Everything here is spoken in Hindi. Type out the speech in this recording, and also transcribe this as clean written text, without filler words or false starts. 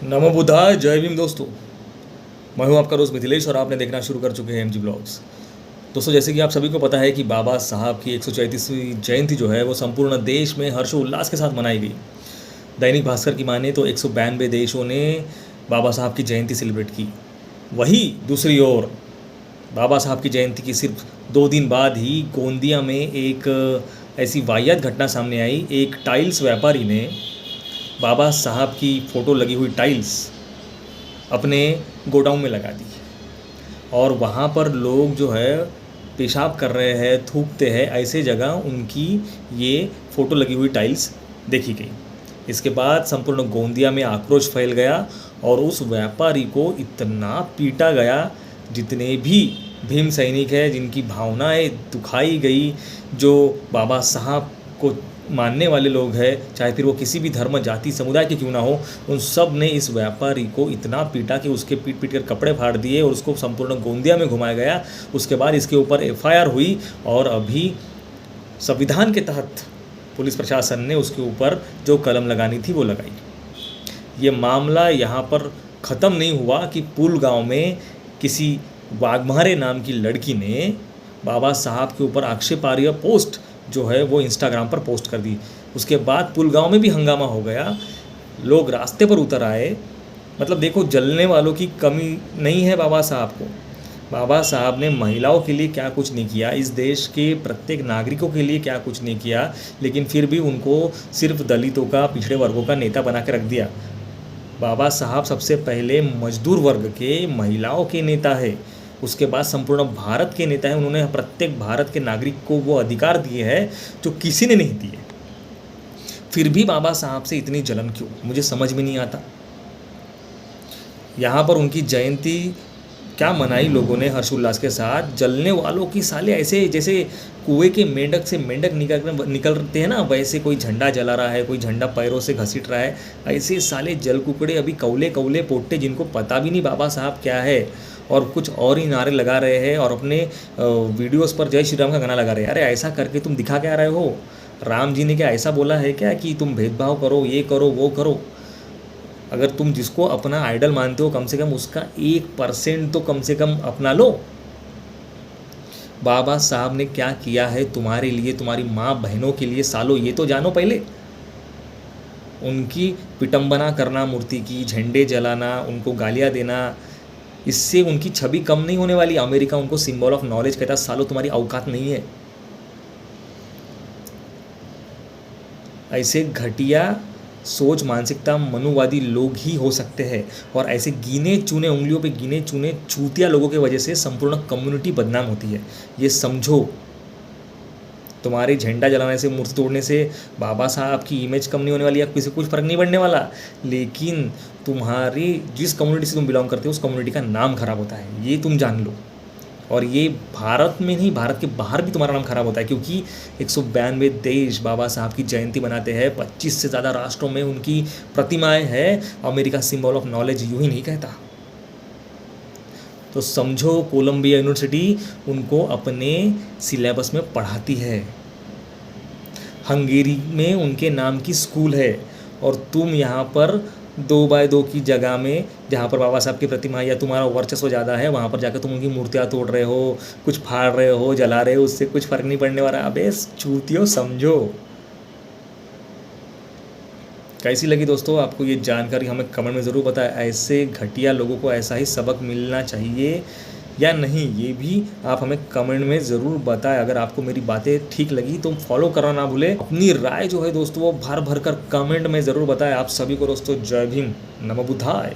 नमो बुद्धाय, जय भीम दोस्तों। मैं हूं आपका दोस्त मिथिलेश और आपने देखना शुरू कर चुके हैं एमजी ब्लॉग्स। दोस्तों, जैसे कि आप सभी को पता है कि बाबा साहब की 134वीं जयंती जो है वो संपूर्ण देश में हर्षोल्लास के साथ मनाई गई। दैनिक भास्कर की माने तो 192 देशों ने बाबा साहब की जयंती सेलिब्रेट की। वही दूसरी ओर बाबा साहब की जयंती की सिर्फ 2 दिन बाद ही गोंदिया में एक ऐसी वाहियात घटना सामने आई। एक टाइल्स व्यापारी ने बाबा साहब की फ़ोटो लगी हुई टाइल्स अपने गोडाउन में लगा दी और वहाँ पर लोग जो है पेशाब कर रहे हैं, थूकते हैं, ऐसे जगह उनकी ये फ़ोटो लगी हुई टाइल्स देखी गई। इसके बाद संपूर्ण गोंदिया में आक्रोश फैल गया और उस व्यापारी को इतना पीटा गया। जितने भी भीम सैनिक हैं, जिनकी भावनाएं दुखाई गई, जो बाबा साहब को मानने वाले लोग हैं, चाहे फिर वो किसी भी धर्म, जाति, समुदाय के क्यों ना हो, उन सब ने इस व्यापारी को इतना पीटा कि उसके पीट पीट कर कपड़े फाड़ दिए और उसको संपूर्ण गोंदिया में घुमाया गया। उसके बाद इसके ऊपर एफआईआर हुई और अभी संविधान के तहत पुलिस प्रशासन ने उसके ऊपर जो कलम लगानी थी वो लगाई। ये मामला यहाँ पर ख़त्म नहीं हुआ कि पुल गांव में किसी वाघमारे नाम की लड़की ने बाबा साहब के ऊपर आक्षेपार्ह पोस्ट जो है वो इंस्टाग्राम पर पोस्ट कर दी। उसके बाद पुलगांव में भी हंगामा हो गया, लोग रास्ते पर उतर आए। मतलब देखो, जलने वालों की कमी नहीं है बाबा साहब को। बाबा साहब ने महिलाओं के लिए क्या कुछ नहीं किया, इस देश के प्रत्येक नागरिकों के लिए क्या कुछ नहीं किया, लेकिन फिर भी उनको सिर्फ दलितों का, पिछड़े वर्गों का नेता बना के रख दिया। बाबा साहब सबसे पहले मजदूर वर्ग के, महिलाओं के नेता है, उसके बाद संपूर्ण भारत के नेता हैं। उन्होंने प्रत्येक भारत के नागरिक को वो अधिकार दिए हैं जो किसी ने नहीं दिए। फिर भी बाबा साहब से इतनी जलन क्यों, मुझे समझ में नहीं आता। यहाँ पर उनकी जयंती क्या मनाई लोगों ने हर्षोल्लास के साथ। जलने वालों की साले ऐसे जैसे कुएं के मेंढक से मेंढक निकलते हैं ना, वैसे कोई झंडा जला रहा है, कोई झंडा पैरों से घसीट रहा है। ऐसे साले जल कुकड़े अभी कौले कौले पोट्टे, जिनको पता भी नहीं बाबा साहब क्या है और कुछ और ही नारे लगा रहे हैं और अपने वीडियोस पर जय श्री राम का गाना लगा रहे हैं। अरे ऐसा करके तुम दिखा क्या रहे हो? राम जी ने क्या ऐसा बोला है क्या कि तुम भेदभाव करो, ये करो, वो करो? अगर तुम जिसको अपना आइडल मानते हो, कम से कम उसका 1% तो कम से कम अपना लो। बाबा साहब ने क्या किया है तुम्हारे लिए, तुम्हारी माँ बहनों के लिए सालों, ये तो जानो पहले। उनकी विटंबना करना, मूर्ति की झंडे जलाना, उनको गालियाँ देना, इससे उनकी छवि कम नहीं होने वाली। अमेरिका उनको सिंबल ऑफ नॉलेज कहता है। सालों, तुम्हारी औकात नहीं है। ऐसे घटिया सोच, मानसिकता मनुवादी लोग ही हो सकते हैं और ऐसे गिने चुने, उंगलियों पे गिने चुने चूतिया लोगों की वजह से संपूर्ण कम्युनिटी बदनाम होती है। ये समझो। तुम्हारे झंडा जलाने से, मूर्ति तोड़ने से बाबा साहब की इमेज कम नहीं होने वाली, या किसी कुछ फर्क नहीं पड़ने वाला, लेकिन तुम्हारी जिस कम्युनिटी से तुम बिलोंग करते हो उस कम्युनिटी का नाम खराब होता है, ये तुम जान लो। और ये भारत में नहीं, भारत के बाहर भी तुम्हारा नाम खराब होता है, क्योंकि 192 देश बाबा साहब की जयंती मनाते हैं। 25 से ज़्यादा राष्ट्रों में उनकी प्रतिमाएं हैं। अमेरिका सिंबल ऑफ नॉलेज यूँ ही नहीं कहता। तो समझो, कोलंबिया यूनिवर्सिटी उनको अपने सिलेबस में पढ़ाती है। हंगेरी में उनके नाम की स्कूल है और तुम यहाँ पर 2x2 की जगह में, जहाँ पर बाबा साहब की प्रतिमा या तुम्हारा वर्चस्व ज़्यादा है, वहाँ पर जाकर तुम उनकी मूर्तियाँ तोड़ रहे हो, कुछ फाड़ रहे हो, जला रहे हो, उससे कुछ फ़र्क नहीं पड़ने वाला। अबे चूतियो, समझो। कैसी लगी दोस्तों आपको ये जानकारी, हमें कमेंट में ज़रूर बताएं। ऐसे घटिया लोगों को ऐसा ही सबक मिलना चाहिए या नहीं, ये भी आप हमें कमेंट में ज़रूर बताएं। अगर आपको मेरी बातें ठीक लगी तो फॉलो करना ना भूलें। अपनी राय जो है दोस्तों वो भर भर कर कमेंट में ज़रूर बताएं। आप सभी को दोस्तों जय भीम, नमो बुद्धाय।